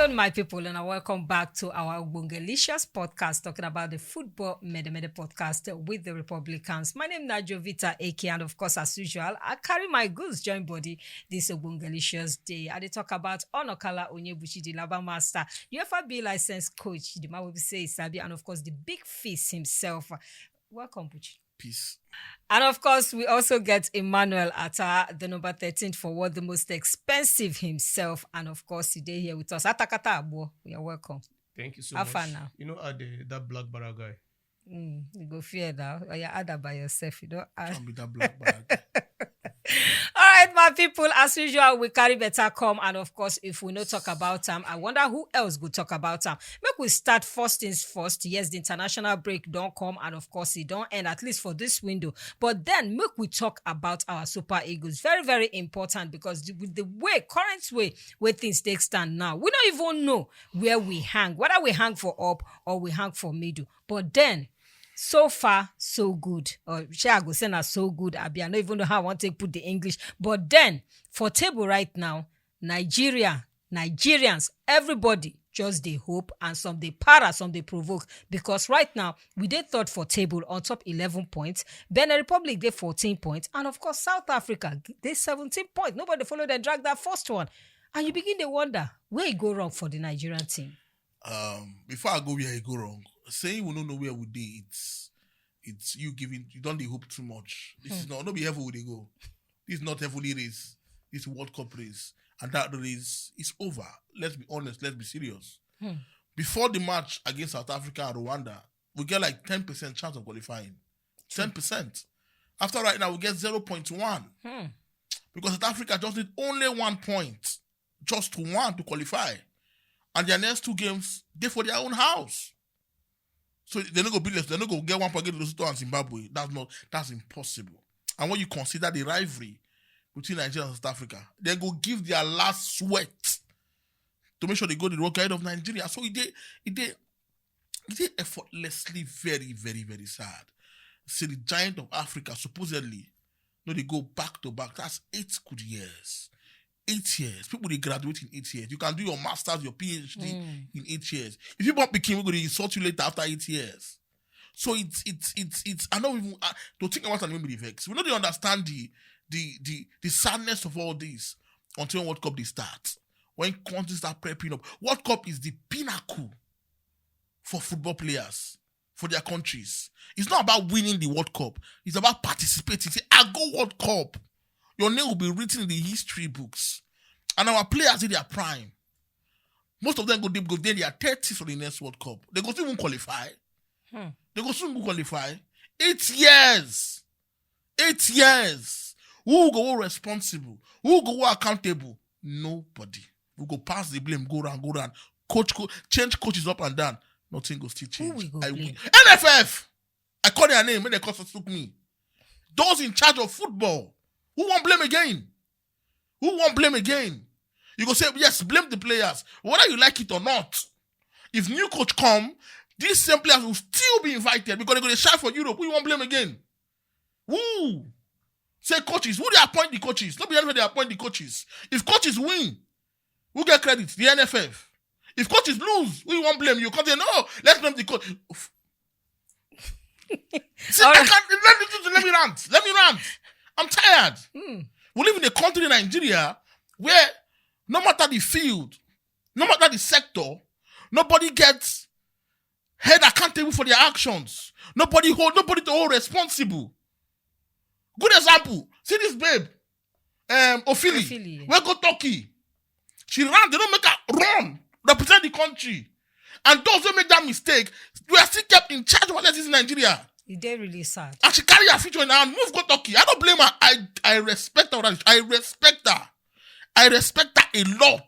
afternoon, my people, and welcome back to our Bungelicious podcast talking about the football Mede podcast with the Republicans. My name is Najo Vita Eke, and of course, as usual, I carry my goods joint body this Bungelicious day. I talk about Onokala Onyebuchi, the Laba Master, UFAB licensed coach, the man will say Sabi, and of course, the big face himself. Welcome, Buchi. Peace. And of course, we also get Emmanuel Atta, the number 13 forward, the most expensive himself. And of course, today here with us. Atakata Abo, you are welcome. Thank you so How much. far now? You know, that black barra guy. You go fear now. Or you add that by yourself. You don't add. Can't be that black barra guy. All right, my people, as usual, we carry better come. And of course, if we no talk about them, I wonder who else would talk about them. Make we start first things first. Yes, the international break don't come. And of course, it don't end, at least for this window. But then make we talk about our Super Eagles. Very, very important, because with the current way where things take stand now, we don't even know where we hang, whether we hang for up or we hang for middle. But then, so far, so good. Or shall I go say na so good? I don't even know how I want to put the English. But then, for table right now, Nigerians, everybody just they hope, and some they para, some they provoke. Because right now, we did third for table on top 11 points. Benin Republic, they 14 points. And of course, South Africa, they 17 points. Nobody followed and dragged that first one. And you begin to wonder, where it go wrong for the Nigerian team? Before I go where I go wrong, saying we don't know where we did, it's you don't they hope too much. This is not be heavy where they go. This is not heavily race. This World Cup race. And that race is over. Let's be honest, let's be serious. Before the match against South Africa and Rwanda, we get like 10% chance of qualifying. 10%. After right now, we get 0.1. Because South Africa just need only 1 point. Just to qualify. And their next two games, they for their own house. So they're not going to beat us. They're not going to get 1 point against Lesotho and Zimbabwe. That's impossible. And when you consider the rivalry between Nigeria and South Africa, they go give their last sweat to make sure they go to the road guide of Nigeria. So it did effortlessly very, very, very sad. See, the giant of Africa supposedly, they go back to back. That's 8 good years. 8 years. People, they graduate in 8 years. You can do your master's, your PhD in 8 years. If you want became, we're going to insult you later after 8 years. So it's I know even to think about and maybe the vex. We know they understand the sadness of all this until World Cup they start. When countries start prepping up. World Cup is the pinnacle for football players, for their countries. It's not about winning the World Cup. It's about participating. Say, I go World Cup. Your name will be written in the history books. And our players in their prime. Most of them go there, they are 30 for the next World Cup. They go still qualify. They go soon qualify. 8 years. 8 years. Who go responsible? Who go accountable? Nobody. We go pass the blame, go round. Coach, change coaches up and down. Nothing go still change. Who we go blame? NFF! I call their name, when they cost took me. Those in charge of football. Who won't blame again? Who won't blame again? You go say, yes, blame the players. Whether you like it or not. If new coach come, these same players will still be invited because they're going to shout for Europe. Who won't blame again? Who? Say coaches. Who they appoint the coaches? Not be anywhere they appoint the coaches. If coaches win, who get credit? The NFF. If coaches lose, we won't blame you. Because they know, let's blame the coach. See, I can't, let me rant. I'm tired. We live in a country in Nigeria where no matter the field, no matter the sector, nobody gets held accountable for their actions. Nobody to hold responsible. Good example. See this babe, Ophili. Where go Turkey? She ran. They don't make her run. Represent the country. And those who make that mistake, we are still kept in charge of what is in Nigeria. It's really sad. And she carry her future in her hand. Move, go Turkey. I don't blame her. I respect her. I respect her. I respect her a lot.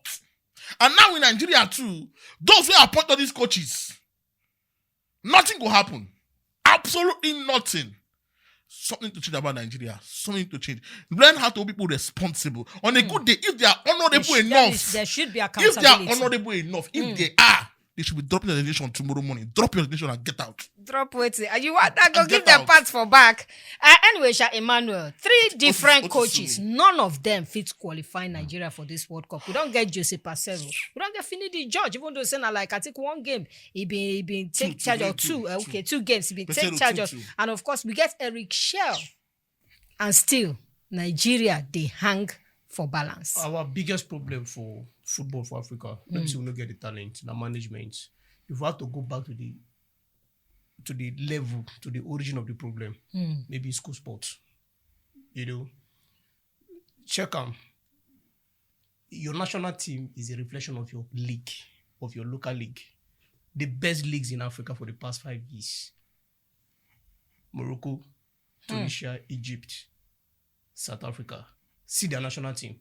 And now in Nigeria too, those who appoint all these coaches, nothing will happen. Absolutely nothing. Something to change about Nigeria. Something to change. Learn how to hold people responsible. On a good day, if they are honorable enough. There should be accountability. If they are honorable enough, if they are, they should be dropping the nation tomorrow morning. Drop your nation and get out. Drop waiting. And you want that? Go And give get them out. parts for back. Anyway, Sha Emmanuel, 3 different what is coaches. doing? None of them fit qualify Nigeria for this World Cup. We don't get Jose Pacero. We don't get Finidi George. Even though saying like I think 1 game, he been take charge of 2. Okay, 2 games. He been take Pacero, charge 2, of. 2. And of course, we get Eric Shell. And still, Nigeria they hang for balance. Our biggest problem for football for Africa, let's say we don't get the talent, the management. If we have to go back to the level, to the origin of the problem, maybe school sports. You know, check them. Your national team is a reflection of your league, of your local league. The best leagues in Africa for the past 5 years. Morocco, Tunisia, Egypt, South Africa. See their national team.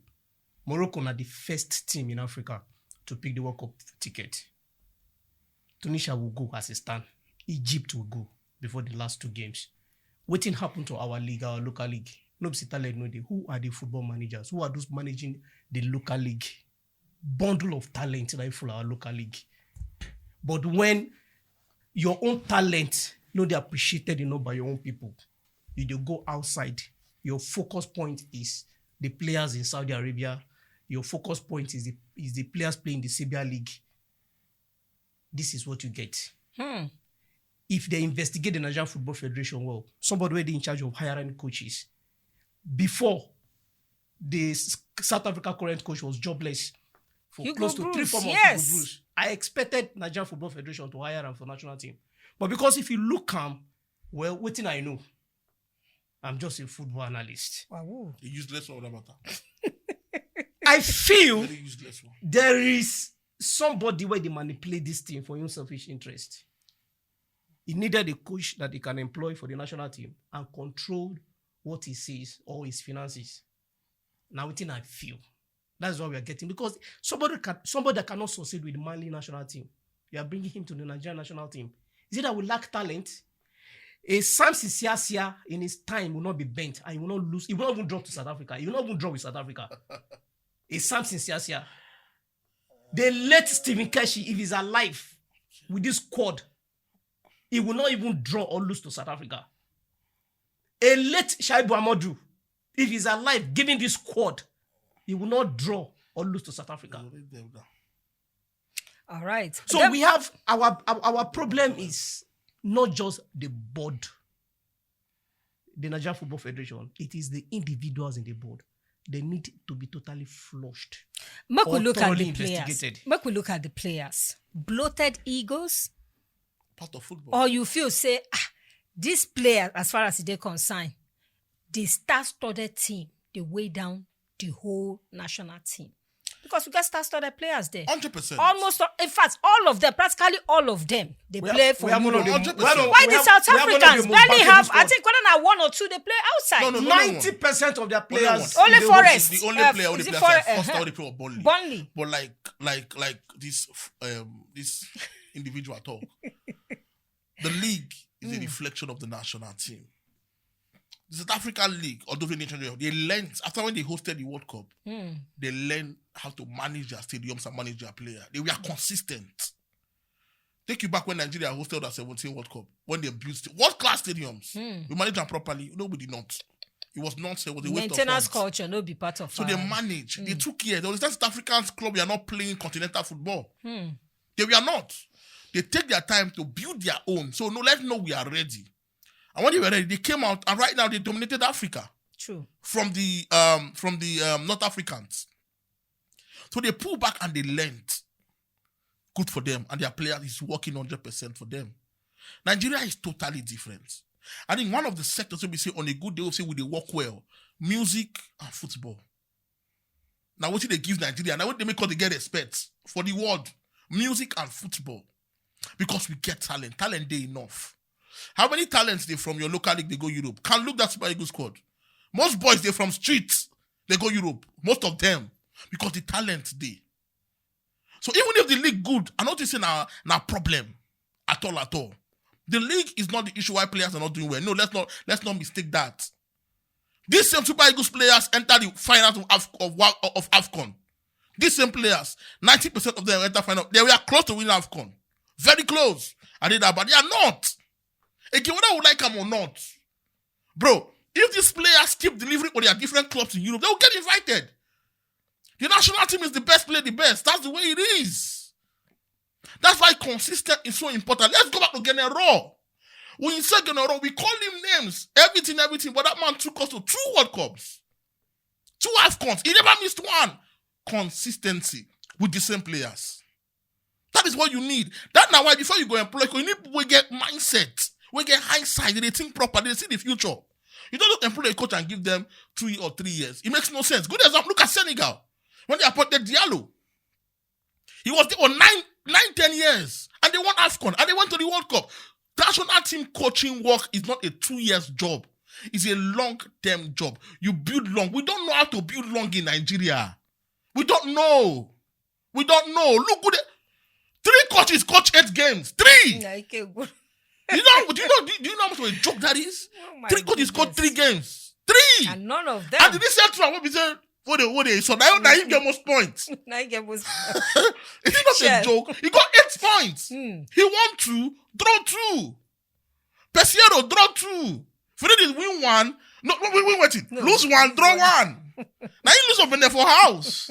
Morocco are the first team in Africa to pick the World Cup ticket. Tunisia will go as a stand. Egypt will go before the last 2 games. What happened to our league, our local league? Nobody talent no dey. Who are the football managers? Who are those managing the local league? Bundle of talent that for our local league. But when your own talent not they appreciated enough by your own people, you do go outside. Your focus point is the players in Saudi Arabia. Your focus point is the players playing the Serbia League. This is what you get. If they investigate the Nigerian Football Federation well, somebody already in charge of hiring coaches. Before, the South Africa current coach was jobless for Hugo close to Bruce, 3-4 months. yes. Hugo Bruce. I expected Nigerian Football Federation to hire him for national team. But because if you look him, well, what thing I know? I'm just a football analyst. Wow. A useless one, what about that? I feel Very useless one. there is somebody where they manipulate this team for your own selfish interest. He needed a coach that he can employ for the national team and control what he sees or his finances. Now, what I feel. That's what we are getting. Because somebody that cannot succeed with the Mali national team, you are bringing him to the Nigerian national team. Is it that we lack talent? A Samson Siasia in his time will not be bent and he will not lose. He will not even draw to South Africa. He will not even draw with South Africa. A Samson Siasia. They let Stephen Keshi, if he's alive with this squad, he will not even draw or lose to South Africa. A late Shaibu Amadou, if he's alive, given this squad, he will not draw or lose to South Africa. All right. So we have our problem is not just the board, the Nigerian Football Federation. It is the individuals in the board. They need to be totally flushed. Make we or look at thoroughly the players. investigated. Make we look at the players. Bloated egos, Part of football. or you feel say this player, as far as they're concerned, the star-studded team, they weigh down the whole national team. Because we got star-studded players there. 100%. Almost, in fact, all of them, practically all of them, they play for Europe. Why the South Africans barely have, I think, whether not 1 or 2, they play outside. No, 90% of their players. Only They Forest. The only player who is they it play outside Forest? first time they play with Burnley. Burnley. But like this individual talk. The league is a reflection of the national team. The South African League, although they learned after when they hosted the World Cup, they learned how to manage their stadiums and manage their players. They were consistent. Take you back when Nigeria hosted the 17 World Cup, when they built world-class stadiums. We managed them properly. No, we did not. It was nonsense. It was a waste of Maintenance funds. culture, no be part of So they manage. They took years. There was South African club, we are not playing continental football. They were not. They take their time to build their own. So no, let's know we are ready. And when they were ready, they came out, and right now they dominated Africa. True. From the North Africans. So they pull back and they learned. Good for them. And their player is working 100% for them. Nigeria is totally different. I think one of the sectors we say on a good day, we say we they work well. Music and football. Now what they give Nigeria? Now what they make all they get respect for the world. Music and football. Because we get talent. Talent they enough. How many talents they from your local league they go Europe? Can't look that Super Eagles squad. Most boys they from streets they go Europe. Most of them because the talent they. So even if the league good, I'm not saying now problem at all. The league is not the issue why players are not doing well. No, let's not mistake that. These same Super Eagles players enter the finals of AFCON. These same players, 90% of them enter final. They were close to winning AFCON. Very close. I did that, but they are not. Again, whether we like them or not, bro, if these players keep delivering on their different clubs in Europe, they will get invited. The national team is the best player, the best. That's the way it is. That's why consistent is so important. Let's go back to Genero. When you say Genero, we call him names, everything, but that man took us to 2 World Cups, 2 AFCONs. He never missed one. Consistency with the same players. That is what you need. That's now why before you go employ, you need we get mindset, we get hindsight, they think properly, they see the future. You don't employ a coach and give them 2 or 3 years. It makes no sense. Good example, look at Senegal. When they appointed Diallo, he was there for 9-10 years, and they won AFCON, and they went to the World Cup. National team coaching work is not a 2 years job. It's a long-term job. You build long. We don't know how to build long in Nigeria. We don't know. Look good. 3 coaches coach 8 games. 3. Yeah, okay, good. Do you know how much of a joke that is? Oh my 3 coaches coach goodness. 3 games. 3. And none of them. And the recent one, what we say, what they so now he get most points. Now he get most- It's not Shell. a joke. He got 8 points. He won 2, draw 2. Pesiero draw 2. Freddy win 1. No, win waiting. No. Lose 1, draw 1. Now he lose up in there for house.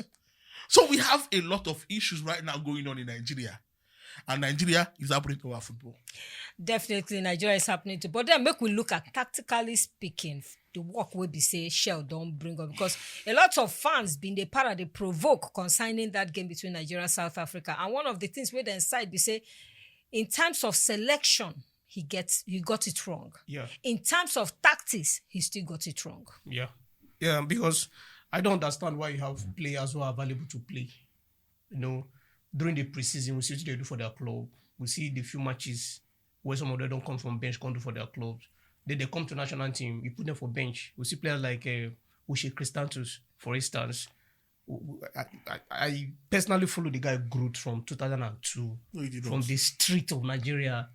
So we have a lot of issues right now going on in Nigeria. And Nigeria is happening to our football. Definitely, Nigeria is happening too. But then make we look at tactically speaking, the work will be say Shell don't bring up, because a lot of fans been the para they provoke concerning that game between Nigeria and South Africa. And one of the things where they inside we say, in terms of selection, he got it wrong. Yeah. In terms of tactics, he still got it wrong. Yeah. Yeah, because I don't understand why you have players who are available to play. You know, during the preseason, we see what they do for their club. We see the few matches where some of them don't come from bench, come do for their clubs. Then they come to national team, you put them for bench. We see players like Uche Christantus, for instance. I personally follow the guy Groot from 2002. No, he did From not. the street of Nigeria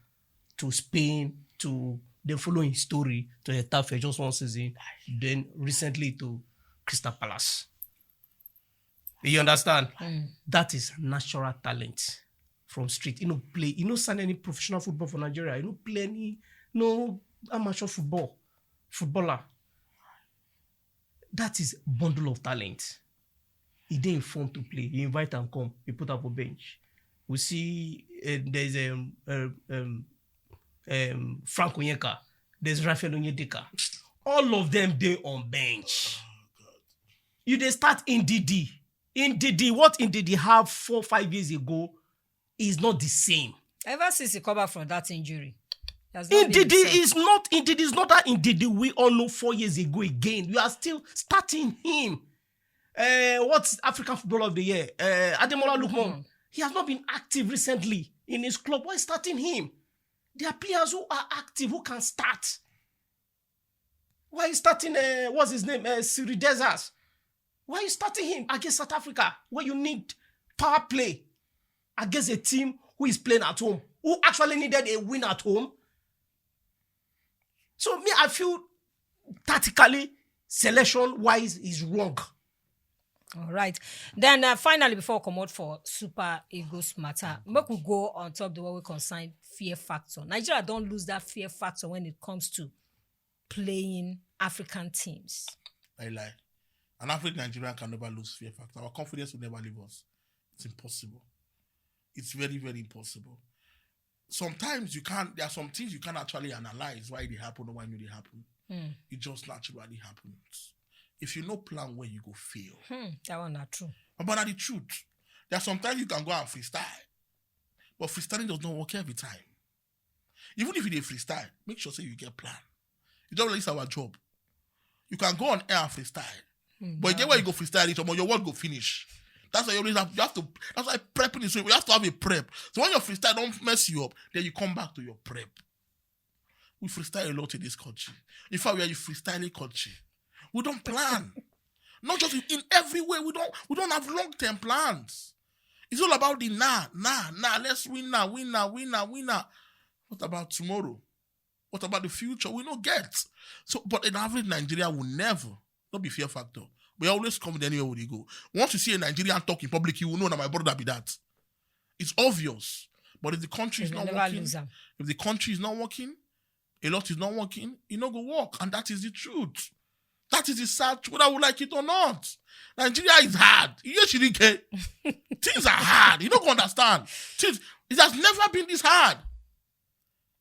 to Spain to the following story to Getafe just 1 season, then recently to Crystal Palace. You understand? That is natural talent from street. You know, play. You know, sign any professional football for Nigeria. You know, play any amateur footballer. That is bundle of talent. He didn't inform to play. You invite and come. You put up a bench. We see there's Frank Onyeka. There's Rafael Onyedika. All of them they on bench. You they start in Ndidi. Ndidi, what Ndidi have 4-5 years ago is not the same. Ever since he come back from that injury, he has not been Ndidi himself. is not that Ndidi we all know 4 years ago again. You are still starting him. What's African Footballer of the Year? Ademola Lookman. He has not been active recently in his club. Why starting him? There are players who are active, who can start. Why are you starting, what's his name? Siri Desas. Why are you starting him against South Africa, where you need power play against a team who is playing at home, who actually needed a win at home? So me, I feel tactically, selection-wise, is wrong. All right. Then finally, before we come out for Super Eagles matter, make we go on top the way we concern fear factor. Nigeria don't lose that fear factor when it comes to playing African teams. I lie. An African Nigerian can never lose fear factor. Our confidence will never leave us. It's impossible. It's very, very impossible. Sometimes there are some things you can't actually analyze why they happen or why they happen. It just naturally happens. If you no plan where you go fail. That one not true. But that's the truth. There are sometimes you can go and freestyle. But freestyling does not work every time. Even if you do freestyle, make sure say you get plan. It's not like our job. You can go on air and freestyle. But you get where you go freestyle it, or your work go finish. That's why you always have to, that's why prepping is so you have to have a prep. So when your freestyle don't mess you up, then you come back to your prep. We freestyle a lot in this country. In fact, we are a freestyling country. We don't plan. Not just in every way. We don't have long-term plans. It's all about the nah. Let's win now. What about tomorrow? What about the future? We don't get. So, but in average Nigeria will never not be fear factor. We always come anywhere where they go. Once you see a Nigerian talk in public, you will know that my brother be that. It's obvious. But But if the country is They not never working, lose 'em. if the country is not working, a lot is not working, it not go work. And that is the truth. That is the sad truth, whether I would like it or not. Nigeria is hard. Yes, you didn't care. Things are hard. You don't understand. It has never been this hard.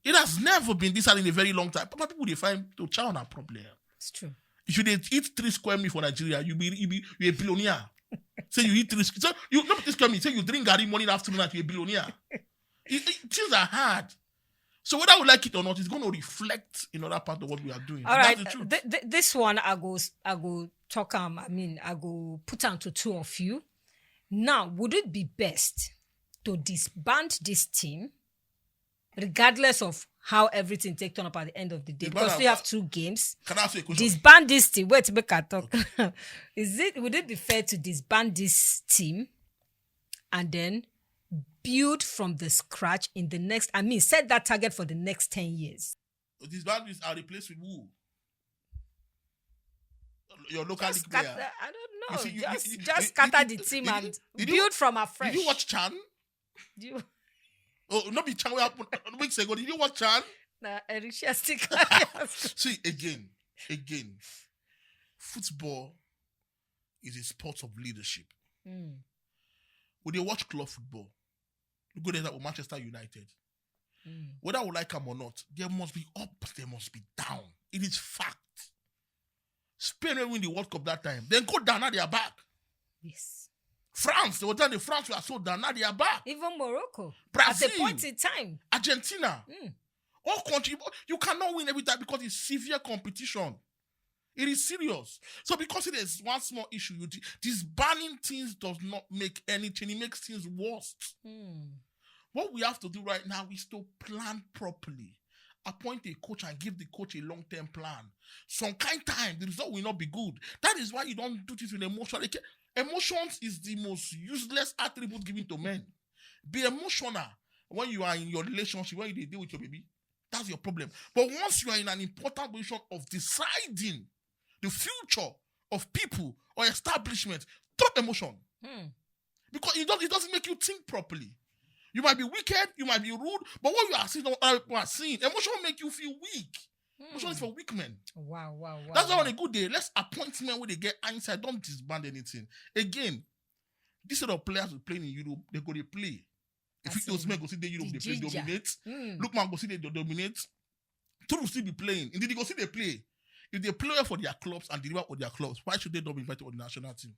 It has never been this hard in a very long time. But people, they find to chow on a problem. It's true. If you eat 3 square meals for Nigeria, you're a billionaire. Say you eat 3 so you not 3 square meals. Say you drink Gary morning, afternoon, and you're a billionaire. Things are hard. So whether we like it or not, it's going to reflect in other part of what we are doing. All right, That's the truth. this one I go talk. I go put on to 2 of you. Now, would it be best to disband this team, regardless of how everything take turn up at the end of the day? Because we have 2 games. Can I ask you a question? Disband this team. Wait, make I talk. Would it be fair to disband this team and then build from the scratch in the next? Set that target for the next 10 years. These boundaries are replaced with who? Your local Just league player. I don't know. You see, just scatter the team and build from afresh. Did you watch Chan? You, Oh, not be Chan. What happened weeks ago? Did you watch Chan? See, again, football is a sport of leadership. Mm. When they watch club football, you go there with Manchester United. Mm. Whether we like them or not, there must be up, there must be down. It is fact. Spain will win the World Cup that time. Then go down, now they are back. Yes. France, they were telling the France were so down, now they are back. Even Morocco. Brazil. At a point in time. Argentina. Mm. All countries, you cannot win every time because it's severe competition. It is serious. So because it is one small issue, disbanding things does not make anything. It makes things worse. Mm. What we have to do right now is to plan properly. Appoint a coach and give the coach a long-term plan. Some kind time, the result will not be good. That is why you don't do this with emotion. Emotions is the most useless attribute given to men. Be emotional when you are in your relationship, when you deal with your baby. That's your problem. But once you are in an important position of deciding the future of people or establishment, drop emotion. Mm. Because it doesn't make you think properly. You might be wicked, you might be rude, but what you are seeing, other people are seeing, emotion will make you feel weak. Emotion is for weak men. Wow. That's why on a good day, let's appoint men where they get hindsight. Don't disband anything. Again, this set of players who play in Europe, they go to play. If those men go see the Europe, they play dominate. Look, man, go see they dominate. Two will still be playing. Indeed, they go see they play. If they play for their clubs and deliver for their clubs, why should they not be invited to the national team?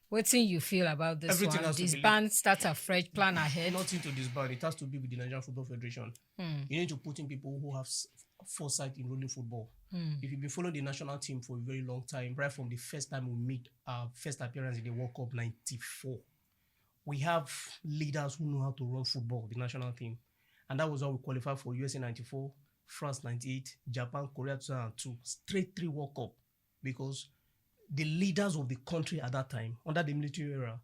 What do you feel about this Everything one? has to be Disband, start afresh, plan ahead. Nothing to disband. It has to be with the Nigerian Football Federation. You need to put in people who have foresight in rolling football. If you've been following the national team for a very long time, right from the first time we made our first appearance in the World Cup 94, we have leaders who know how to run football, the national team. And that was how we qualified for USA 94, France 98, Japan, Korea 2002, straight 3 World Cup. Because the leaders of the country at that time, under the military era,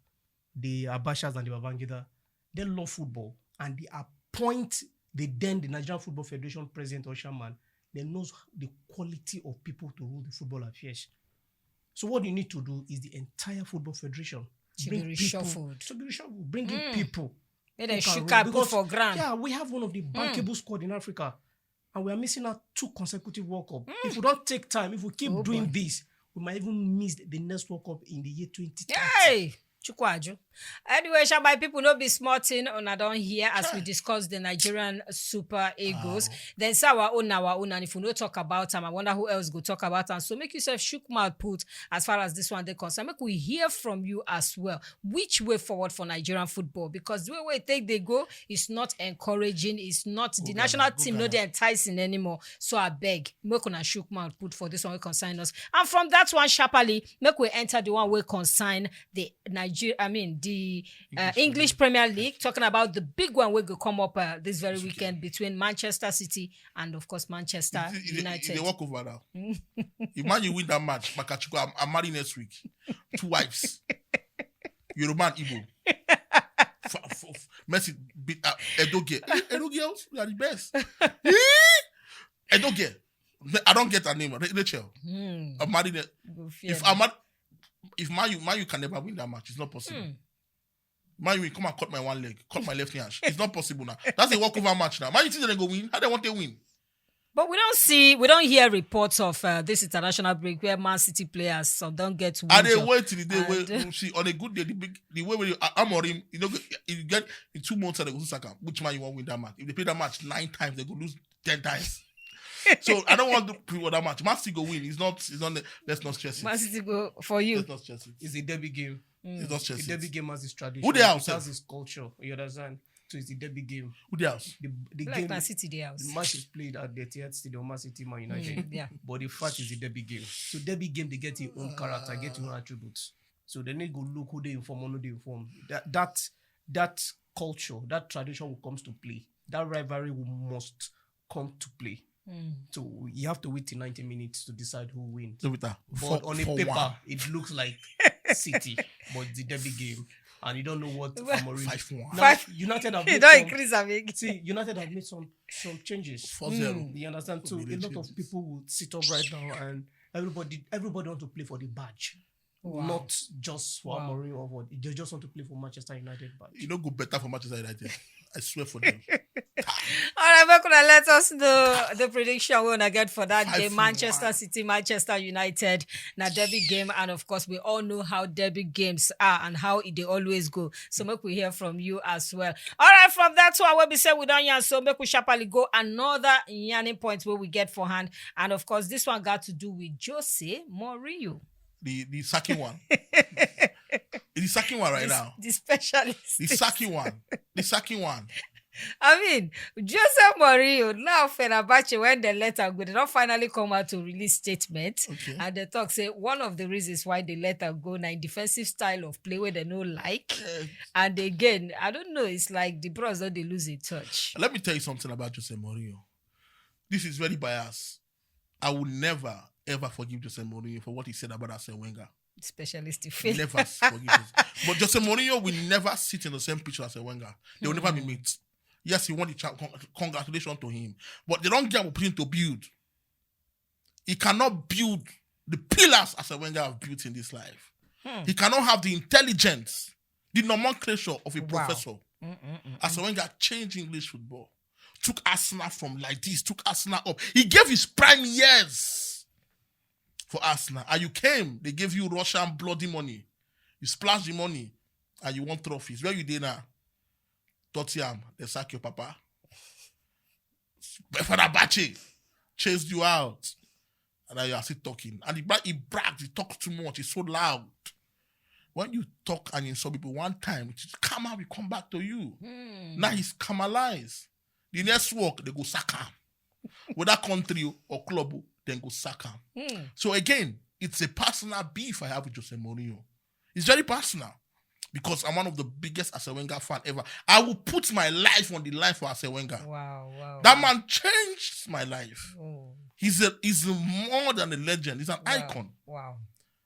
the Abashas and the Babangida, they love football. And they appoint the Nigerian Football Federation president or chairman. They knows the quality of people to rule the football affairs. So what you need to do is the entire football federation To be reshuffled. Bring in people. They shook up for grand. Yeah, we have one of the bankable squad in Africa. And we are missing out 2 consecutive World Cup. If we don't take time, if we keep doing this, we might even miss the next World Cup in the year 2030. Hey! Chukwaju. Anyway, Shabai people no be smarting on I don't hear as we discuss the Nigerian Super Eagles. Then say our own, and if we no talk about them, I wonder who else go talk about them. So make yourself shook mouth put as far as this one they concern. Make we hear from you as well. Which way forward for Nigerian football? Because the way they go is not encouraging. It's not the national team not enticing anymore. So I beg, make una shook mouth put for this one we consign us. And from that one sharply, make we enter the one we consign the the English Premier League, talking about the big one will come up this very weekend between Manchester City and, of course, Manchester United. They walk over now. If Man you win that match, Makachuku, I'm married next week. 2 wives. Yoruba and Igbo. Messi beat Edoge. Edoge, we are the best. Edoge. I don't get her name. Rachel. I'm married. If Man U can never win that match, it's not possible. Man U come and cut my one leg, cut my left hand. It's not possible now. That's a walkover match now. Man U think they go win. How they want to win? But we don't hear reports of this international break where Man City players some don't get to win. And they wait till the day where you see on a good day, the way where you Amorim, you get in 2 months and they go to Saka. Which man you want to win that match? If they play that match 9 times, they go lose 10 times. So I don't want to play that match. Man City go win. It's not. Let's not stress it. Man City go for you. Let's not stress it. It's a derby game. It's not stress The it. derby game has its tradition. Who they are, It sir? has its culture. You understand? So it's the derby game. Who the else? The Like game, Man City, the house. the match is played at the Etihad Stadium, Man City, Man United. Yeah. But the fact is the derby game. So derby game, they get their own character, get their own attributes. So then they go look who they inform or no they inform. That culture, that tradition will comes to play. That rivalry must come to play. So you have to wait till 90 minutes to decide who wins. So with that, But on a paper, it looks like City, but it's the derby game. And you don't know what Amorim... 5-1. Now, United have You made don't some, increase again. see, United have made some changes. 4-0. You understand? So a lot of people will sit up right now and everybody want to play for the badge. Wow. Not just for Wow. Amorim or what. They just want to play for Manchester United badge. You don't go better for Manchester United. I swear for them. All right, we're gonna let us know the prediction we're gonna get for that game. 5-1. Manchester City, Manchester United, na derby game, and of course we all know how derby games are and how they always go. So make we hear from you as well. All right, from that one where we say we don't yarn, so make we sharply go another yarning point where we get for hand, and of course this one got to do with Jose Mourinho, The sacking one. The sacking one right now. the specialist. The sacking one. The sacking one. I mean, Jose Mourinho, now Fenerbahce, when the letter go, they don't finally come out to release statement. Okay. And they talk, say, one of the reasons why they let her go, now defensive style of play where they don't like. And again, I don't know, it's like the bros don't they lose a touch. Let me tell you something about Jose Mourinho. This is very biased. I will never, ever forgive Jose Mourinho for what he said about Arsene Wenger. Specialist to fail. Never forgive him. But Jose Mourinho will never sit in the same pitch as Arsene Wenger. They will never be mates. Yes, he won the congratulations to him. But they don't get what him to build. He cannot build the pillars Arsene Wenger have built in this life. He cannot have the intelligence, the nomenclature of a professor. Arsene Wenger changed English football. Took Arsenal from like this, took Arsenal up. He gave his prime years for Arsenal. And you came, they gave you Russian bloody money. You splashed the money and you won trophies. Where you did now? Tottenham, they sack your papa. Fenerbahce chased you out. And now you are still talking. And he bragged, he talks too much, he's so loud. When you talk and insult people one time, karma will come back to you. Now he's Kamalized. The next work, they go sack him. Whether country or club, then go sack him. So again, it's a personal beef I have with Jose Mourinho. It's very personal. Because I'm one of the biggest Arsene Wenger fan ever. I will put my life on the line for Arsene Wenger. Wow. That man changed my life. Oh, He's more than a legend. He's an icon. wow.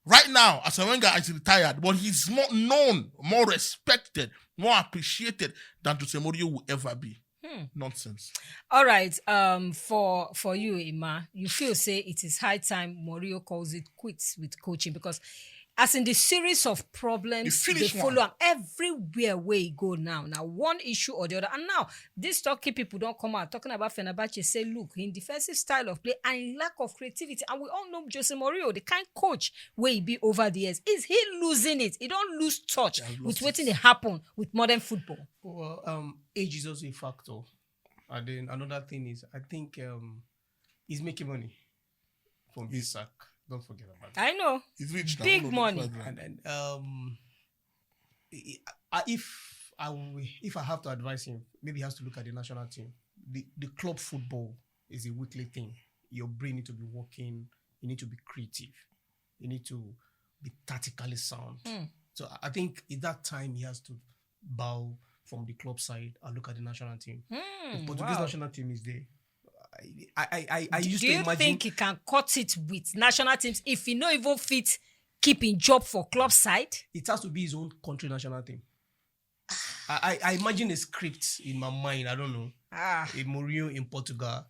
Right now, Arsene Wenger is retired, but he's more known, more respected, more appreciated than Jose Mourinho will ever be. Nonsense. All right. For you, Ima, you feel say it is high time Mourinho calls it quits with coaching because as in the series of problems they follow him everywhere where he go now. Now, one issue or the other. And now, these talking people don't come out talking about Fenerbahce, say, look, in defensive style of play and in lack of creativity. And we all know Jose Mourinho, the kind coach where he be over the years. Is he losing it? He don't lose touch with what's to happen with modern football. Well, age is also a factor. And then another thing is, I think he's making money from this sack. Don't forget about that. I know. He's rich now. Big money. And if I have to advise him, maybe he has to look at the national team. The club football is a weekly thing. Your brain need to be working. You need to be creative. You need to be tactically sound. So I think at that time he has to bow from the club side and look at the national team. The Portuguese national team is there. I used to imagine. Do you think he can cut it with national teams if he no even fit keeping job for club side? It has to be his own country national team. I imagine a script in my mind. I don't know. A Mourinho in Portugal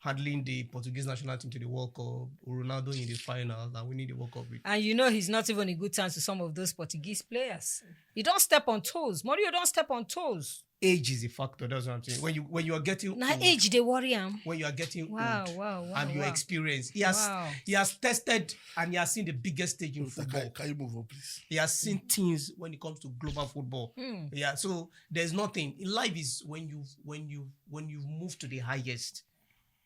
handling the Portuguese national team to the World Cup, Ronaldo in the final, and winning the World Cup with. And you know he's not even in good terms with some of those Portuguese players. You don't step on toes. Mourinho don't step on toes. Age is a factor. That's what I'm saying. When you are getting Now old, age they worry him. when you are getting Wow, old, wow, wow, and your wow. experience, he Wow. has tested and he has seen the biggest stage in football. Can you move on, please? He has seen things when it comes to global football. Yeah, so there's nothing in life is when you move to the highest,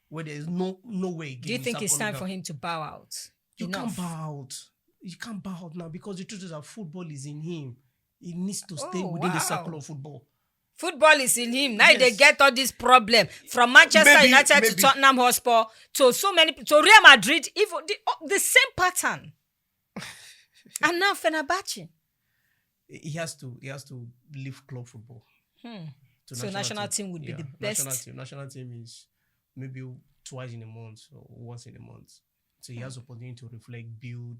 where there's no way again. Do you think it's time for him to bow out? You Enough. can't bow out. You can't bow out now because the truth is that football is in him. He needs to stay within the wow. circle of football. Football is in him. Now Yes. they get all this problem from Manchester United to Tottenham Hotspur to so many to Real Madrid. Even the same pattern. And now Fenerbahce. He has to leave club football. To So national team would be the best. National team is maybe twice in a month or once in a month. So he has opportunity to reflect, build,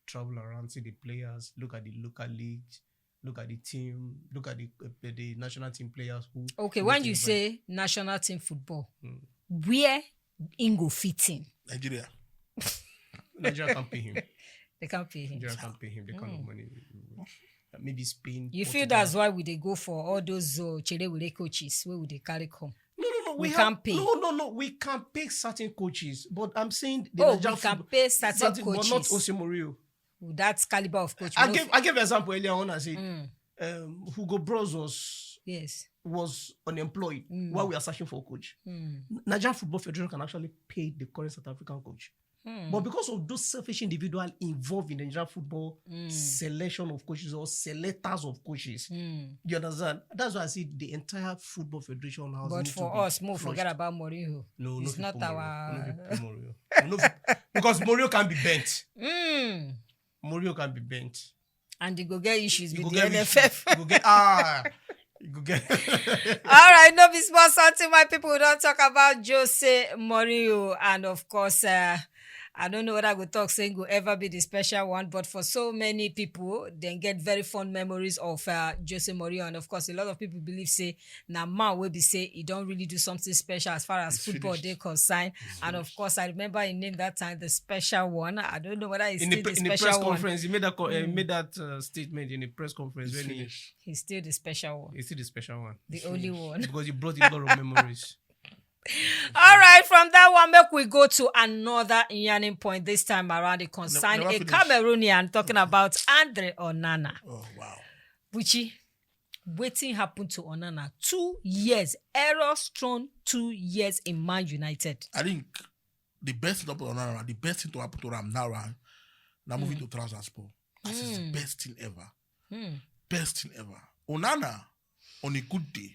travel around, see the players, look at the local leagues, look at the team, look at the national team players who. Okay, when you say national team football, where Ingo fits in? Nigeria. Nigeria can't pay him. They can't pay him. Nigeria can't pay him. They can't have money. Maybe Spain. You feel Portugal. that's why we they go for all those Chere coaches where would they carry come? No. We can't pay. No. We can pay certain coaches, but I'm saying the Oh, Nigerian we can football- pay certain but not coaches. Jose Mourinho. That's caliber of coach. I No- gave an example earlier on. I said Hugo Bros Yes. was unemployed while we are searching for a coach. Nigerian Football Federation can actually pay the current South African coach. But because of those selfish individuals involved in the Nigerian football selection of coaches or selectors of coaches, you understand? That's why I see the entire Football Federation house. But need for to be us, more flushed. forget about Mourinho. No, it's no not people our. Mourinho. No people Mourinho. No people- because Mourinho can be bent. Mourinho can be bent. And they go get issues You with go the get NFF. You go get You go get. All right, no be small something why people don't talk about Jose Mourinho, and of course, I don't know whether I would talk saying will ever be the special one, but for so many people, they get very fond memories of Jose Mourinho, and of course, a lot of people believe say now man will be say he don't really do something special as far as football they concern, and of course, I remember he named that time the special one. I don't know whether he's in still the the press special one. conference, he made that statement in the press conference when He's still the special one, he's still the special one. the only one. Because he brought a lot of memories. All right, from that one, make we go to another yarning point this time around. It concerning Never a finish. Cameroonian talking about Andre Onana. Oh, wow. Buchi, waiting happened to Onana 2 years, error strong 2 years in Man United. I think the best thing to happen to Onana, the best thing to happen to Ram now moving to Transasport. This is the best thing ever. Best thing ever. Onana, on a good day,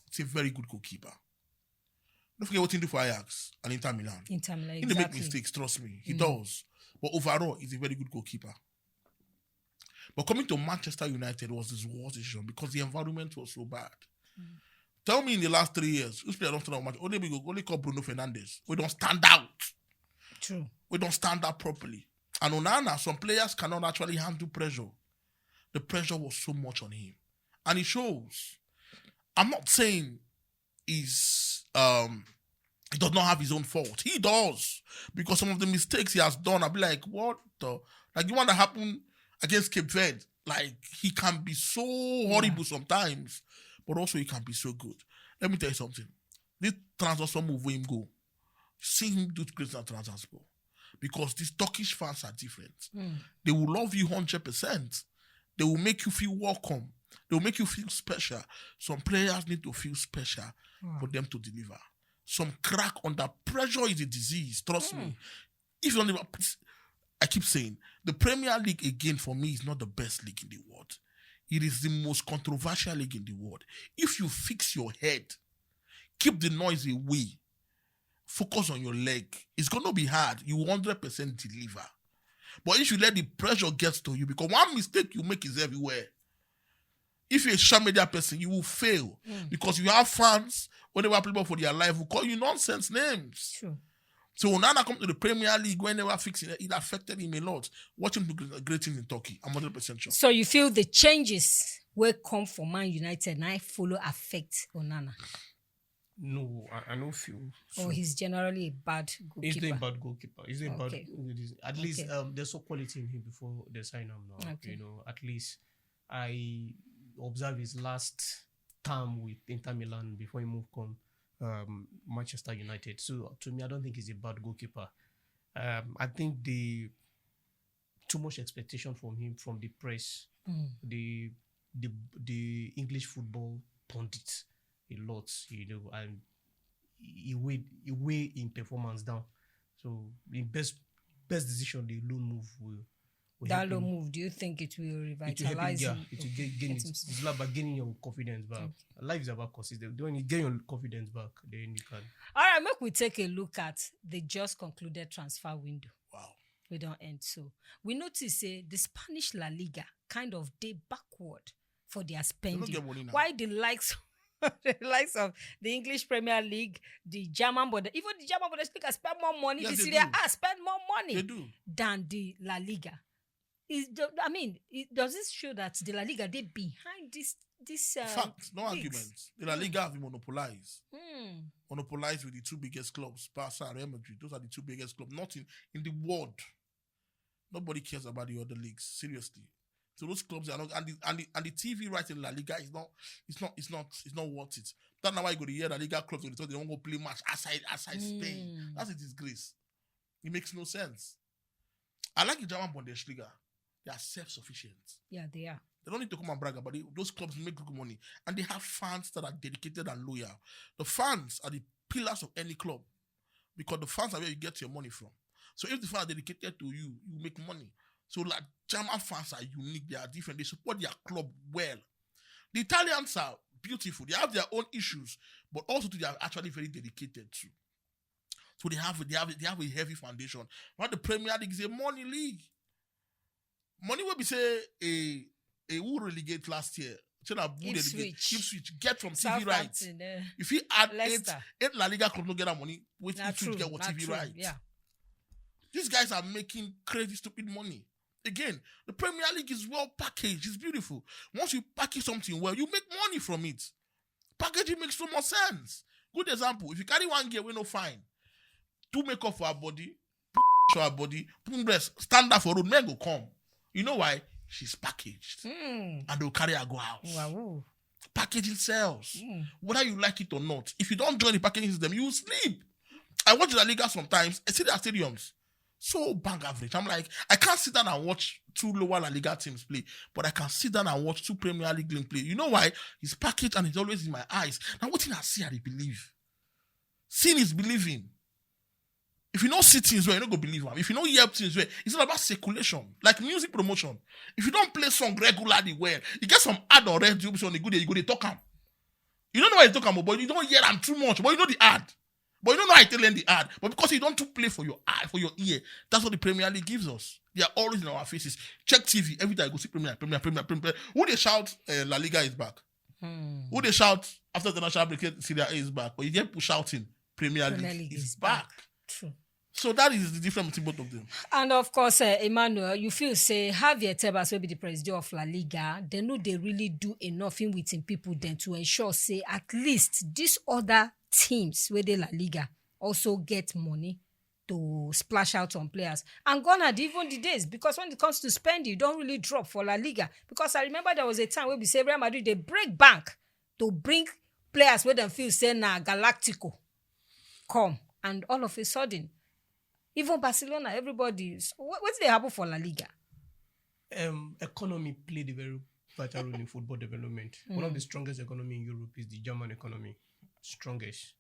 it's a very good goalkeeper. Don't forget what he do for Ajax and Inter Milan. Inter Milan, He didn't make mistakes, trust me. He does. But overall, he's a very good goalkeeper. But coming to Manchester United was his worst decision because the environment was so bad. Tell me in the last 3 years, who's played don't stand out much? Only call Bruno Fernandes. We don't stand out. True. We don't stand out properly. And Onana, some players cannot actually handle pressure. The pressure was so much on him. And it shows. I'm not saying he does not have his own fault. He does. Because some of the mistakes he has done, I'll be like, what the? Like the one that happened against Cape Verde. Like, he can be so horrible sometimes, but also he can be so good. Let me tell you something. This transfer move where him go, see him do great at Transasport. Because these Turkish fans are different. They will love you 100%. They will make you feel welcome. They will make you feel special. Some players need to feel special for them to deliver. Some crack under pressure is a disease. Trust me. If you don't live, I keep saying, the Premier League again for me is not the best league in the world. It is the most controversial league in the world. If you fix your head, keep the noise away, focus on your leg, it's going to be hard. You will 100% deliver. But if you let the pressure get to you, because one mistake you make is everywhere. If you're a social media person, you will fail. Because you have fans, whenever people for their life, will call you nonsense names. True. So when Onana come to the Premier League, whenever fixing it affected him a lot. Watch him do great things in Turkey. I'm 100% sure. So you feel the changes will come from Man United now follow affect Onana? No, I don't feel. Or he's generally a bad He's goalkeeper? not a bad goalkeeper. He's not a Okay. At least Okay. there's some quality in him before they sign him now. Okay. You know, at least I observed his last term with Inter Milan before he moved on Manchester United. So to me, I don't think he's a bad goalkeeper. I think the too much expectation from him from the press, the English football pundits a lot, you know, and he weigh in performance down. So the best decision, the loan move will That help low him. move, do you think it will It will help him, revitalize yeah. him? It will Okay, gain get it. him It's all about gaining your confidence back. Life is about consistency. When you gain your confidence back, then you can. All right, make we take a look at the just concluded transfer window. Wow. We don't end so. We notice the Spanish La Liga kind of day backward for their spending. get money now. Why the likes of the English Premier League, the German even the German Bundesliga spend more money, Yes, the they Serie do. A spend more money They do. than the La Liga. Does this show that the La Liga they behind this Fact, no leagues? arguments. The La Liga have been monopolized. Hmm. Monopolized with the two biggest clubs, Barca and Real Madrid. Those are the two biggest clubs. Not in the world. Nobody cares about the other leagues. Seriously. So those clubs are not, and the TV right in La Liga is not worth it. That's not why you go to hear La Liga clubs when they don't go play match outside Spain. That's a disgrace. It makes no sense. I like the German Bundesliga. They are self-sufficient. Yeah, they are. They don't need to come and brag about it. Those clubs make good money. And they have fans that are dedicated and loyal. The fans are the pillars of any club. Because the fans are where you get your money from. So if the fans are dedicated to you, you make money. So like German fans are unique. They are different. They support their club well. The Italians are beautiful. They have their own issues. But also they are actually very dedicated too. So they have a heavy foundation. But the Premier League is a money league. Money will be say a who relegate last year. Ipswich get from TV rights. If he add Leicester. eight La Liga clubs no get that money, wait Not Ipswich true. get what Not TV true. rights. Yeah. These guys are making crazy stupid money. Again, the Premier League is well packaged. It's beautiful. Once you package something well, you make money from it. Packaging makes so much sense. Good example. If you carry one gear, we no fine. Do makeup for our body, for our body, put breast, stand up for road, men go come. You know why? She's packaged. And they'll carry her go out. Wow. Packaging sells. Whether you like it or not. If you don't join the packaging system, you will sleep. I watch La Liga sometimes. I see their stadiums. So bang average. I'm like, I can't sit down and watch two lower La Liga teams play, but I can sit down and watch two Premier League teams play. You know why? It's packaged and it's always in my eyes. Now, what thing I see, I believe. Seeing is believing. If you don't see things where you don't go believe them. If you don't hear things where it's all about circulation, like music promotion. If you don't play song regularly well, you get some ad or red on the good day, you go to talk them. You don't know why you talk about, but you don't hear them too much. But you know the ad. But you don't know how to tell them the ad. But because you don't play for your eye, for your ear, that's what the Premier League gives us. They are always in our faces. Check TV every time I go see Premier. Who they shout La Liga is back? Who they shout after the national break Serie A is back? But you get people shouting Premier League is back. True. So that is the difference between both of them. And of course, Emmanuel, you feel say Javier Tebas will be the president of La Liga. They know they really do enough in within people then to ensure say at least these other teams where they La Liga also get money to splash out on players. And gone are even the days because when it comes to spending, you don't really drop for La Liga. Because I remember there was a time where we say Real Madrid they break bank to bring players where they feel say na Galactico come, and all of a sudden. Even Barcelona, everybody. What's they happen for La Liga? Economy played a very vital role in football development. One of the strongest economy in Europe is the German economy. Strongest.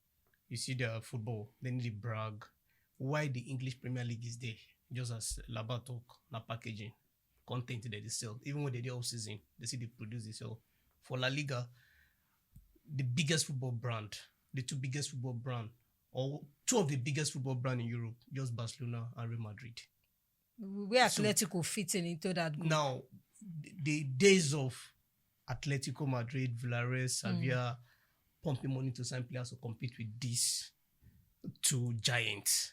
You see their football, they need to brag. Why the English Premier League is there? Just as Laba talk, na packaging, content that they sell. Even when they do off season, they see they produce, they sell. For La Liga, the biggest football brand, the two biggest football brand, or two of the biggest football brands in Europe, just Barcelona and Real Madrid. Where Atletico fitting into that group? Now, the days of Atletico Madrid, Villarreal, Sevilla, pumping money to sign players to compete with these two giants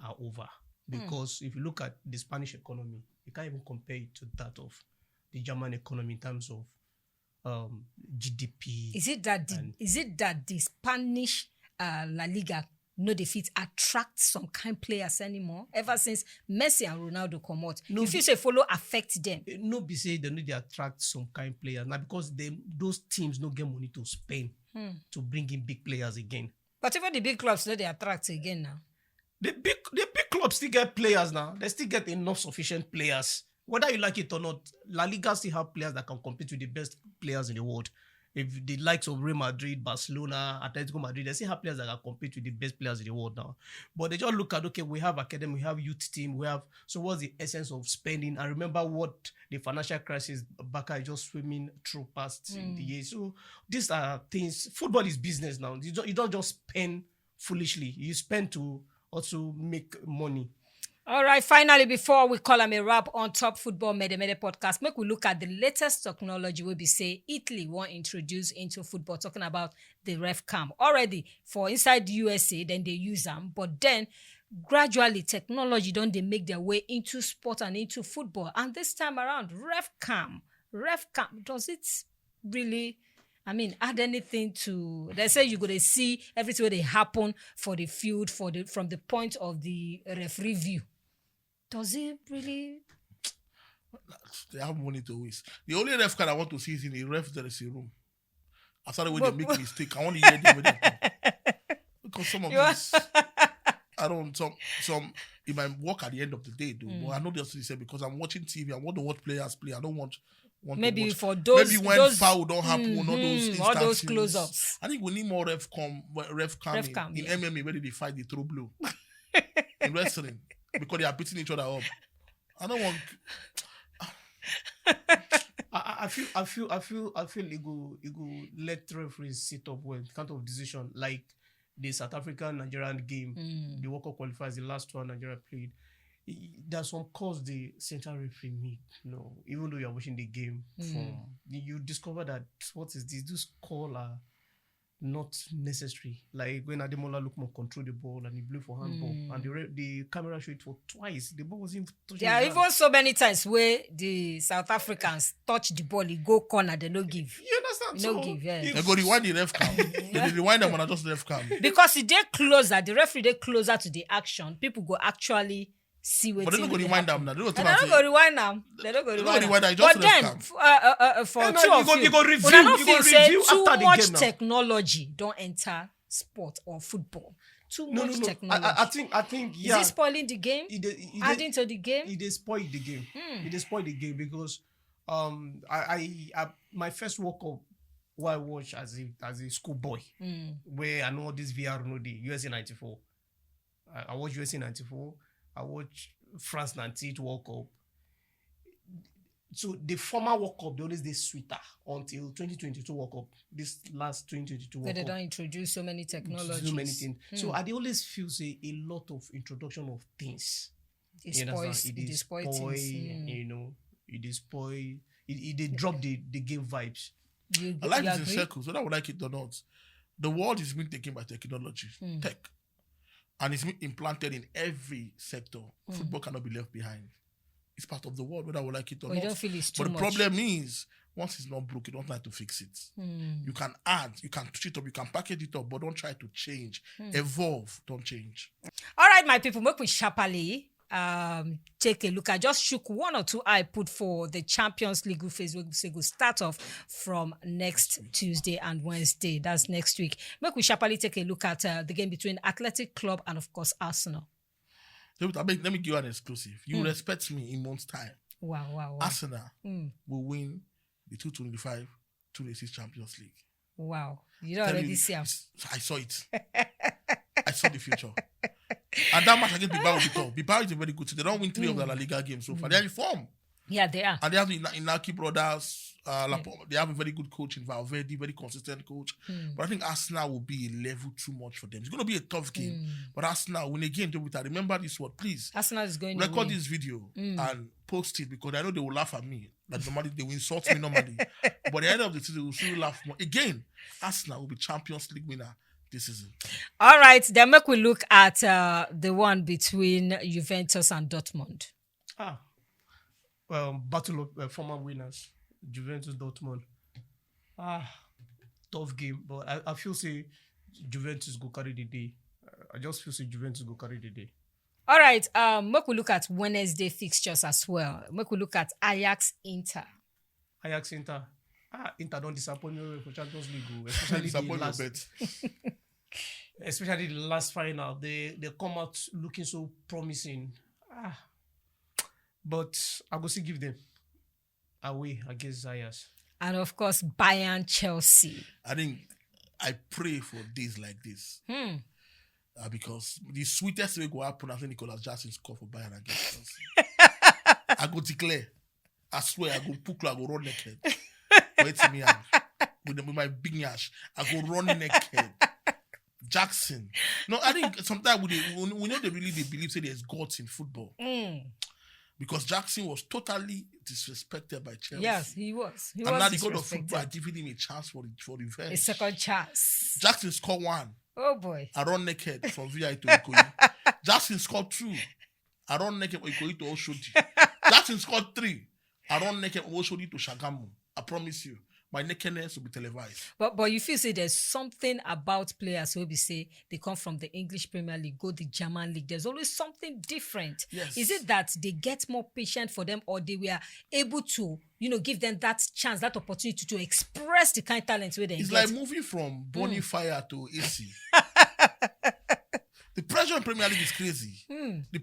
are over. Because if you look at the Spanish economy, you can't even compare it to that of the German economy in terms of GDP. Is it that the Spanish La Liga no defeat attract some kind players anymore ever since Messi and Ronaldo come out. No, You feel say follow affect them. No be say they need to attract some kind of players now because those teams no get money to spend to bring in big players again. But even the big clubs, no, they attract again now. The big clubs still get players now. They still get enough sufficient players. Whether you like it or not, La Liga still have players that can compete with the best players in the world. If the likes of Real Madrid, Barcelona, Atletico Madrid, they still have players that can compete with the best players in the world now. But they just look at, okay, we have academy, we have youth team, so what's the essence of spending? And remember what the financial crisis Barca is just swimming through past in the years. So these are things, football is business now. You don't just spend foolishly. You spend to also make money. All right, finally, before we call them a wrap on Top Football Mede podcast, make we look at the latest technology we be say Italy want introduce into football, talking about the ref cam. Already, for inside the USA, then they use them, but then gradually technology don't they make their way into sport and into football. And this time around, ref cam, does it really add anything to? They say you're gonna see everything they happen for the field from the point of the referee view. Does it really? They have money to waste. The only ref card I want to see is in a ref dressing room. After the way they make mistake, I want to hear them when they come. Because some of these, I don't. Some it might work at the end of the day, though. But I know they'll say because I'm watching TV, I want to watch players play. I don't want maybe to watch. for those, maybe when foul don't happen, all those close-ups. I think we need more ref cam in MMA where they fight the throw blow in wrestling because they are beating each other up. I don't want. I feel it go let referees sit up well kind of decision like the South African Nigerian game, the World Cup qualifiers, the last one Nigeria played. There's some calls the central referee make. Even though you're watching the game, you discover that what is this? This call are not necessary. Like when Ademola Lookman controlled the ball and he blew for handball, and the camera showed it for twice. The ball wasn't touching. There are even so many times where the South Africans touch the ball, he go corner, they no give. You understand? No give, yeah. They go rewind the ref cam. They rewind them when I just ref cam. Because if they're closer, the referee they closer to the action, people go actually see what. But they don't go rewind them now. They don't go rewind them. They don't go rewind them. But then, for two of you, you go review. You go review too after the much game now. Technology don't enter sport or football. Too much technology. I think yeah. Is it spoiling the game? Adding to the game? It is spoil the game. It is spoil the game because I my first World Cup what I watched as a schoolboy where I know this VR the USA 94. I watched USA 94. I watched France 98 World Cup. So the former World Cup, they always did sweeter until 2022 World Cup. This last 2022 World Cup. They don't introduce so many technologies. So many things. So I always feel say a lot of introduction of things. It spoil things. It spoil. They drop the game vibes. I like it in circles, whether I would like it or not. The world is being taken by technology, tech. And it's been implanted in every sector. Football cannot be left behind. It's part of the world, whether I would like it or not. You don't feel it's too but much. The problem is, once it's not broke, you don't try to fix it. You can add, you can touch it up, you can package it up, but don't try to change. Evolve, don't change. All right, my people, make we sharply take a look. I just shook one or two I put for the Champions League phase. We'll start off from next Tuesday and Wednesday. That's next week. Make we sharply take a look at the game between Athletic Club and, of course, Arsenal. Let me give you an exclusive. You respect me in months' time. Wow. Arsenal will win the 2025-26 Champions League. Wow. You don't already see him. I saw it. I saw the future. And that match against Bilbao will be tough. Bilbao is a very good team. They don't win 3 of the La Liga games so far. They are in form. Yeah, they are. And they have the Inaki brothers. They have a very good coach in Valverde, very consistent coach. But I think Arsenal will be a level too much for them. It's going to be a tough game. But Arsenal, when again, remember this word, please. Arsenal is going to record win. this video and post it because I know they will laugh at me. Like normally, they will insult me normally. But at the end of the season, they will still laugh more. Again, Arsenal will be Champions League winner this season. All right, then make we look at the one between Juventus and Dortmund. Battle of former winners, Juventus Dortmund. Tough game, but I feel say Juventus go carry the day. I just feel say Juventus go carry the day. All right, make we look at Wednesday fixtures as well. Make we look at Ajax Inter. Ajax Inter. Inter don't disappoint me for Champions League, especially the Disappoint your last, bet. especially the last final. They come out looking so promising. But I go still give them away against Ajax. And of course, Bayern Chelsea. I think I pray for days like this. Because the sweetest way go happen after Nicolas Jackson score for Bayern against Chelsea. I go declare. I swear, I go pukla, I go run naked. Wait to me with my big ash. I go run naked. Jackson. No, I think sometimes we know they believe say there's gods in football. Because Jackson was totally disrespected by Chelsea. Yes, he was. He and was now the god of football are disrespected. giving him a chance for revenge. A second chance. Jackson scored 1. Oh boy. I run naked from VI to Ikoyi. Jackson scored 2. I run naked from Ikoyi to Oshodi. Jackson scored 3. I run naked from Oshodi to Shagamu. I promise you, my nakedness will be televised. But you feel say there's something about players who be say they come from the English Premier League, go the German League. There's always something different. Yes. Is it that they get more patient for them, or they were able to, give them that chance, that opportunity to express the kind of talent where they It's get? like moving from Bonnie Fire to AC. The pressure in Premier League is crazy. The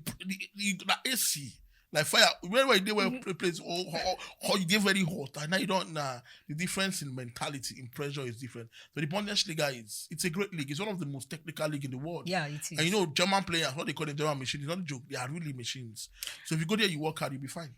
AC, like fire, wherever they were place, you get very hot, and now you don't. The difference in mentality, in pressure is different. So the Bundesliga it's a great league. It's one of the most technical league in the world. Yeah, it is. And German players, what they call them German machines, it's not a joke. They are really machines. So if you go there, you work hard, you'll be fine.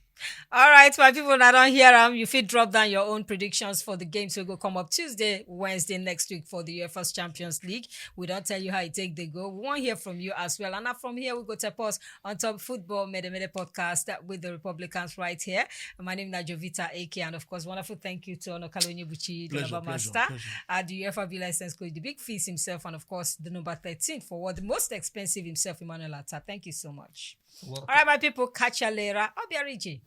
All right, my people that don't hear them, you fit drop down your own predictions for the games. We go come up Tuesday, Wednesday next week for the UEFA's Champions League. We don't tell you how it take the go. We want to hear from you as well. And now from here, we go to pause on Top Football Mede podcast with the Republicans right here. My name is Jovita AK, and of course, wonderful thank you to Onokalonye Buchi, the number master at the UEFA V license coach, the big fees himself, and of course, the number 13 for what the most expensive himself, Emmanuel Atta. Thank you so much. Welcome. All right, my people, catch you later. I'll be a Rigi.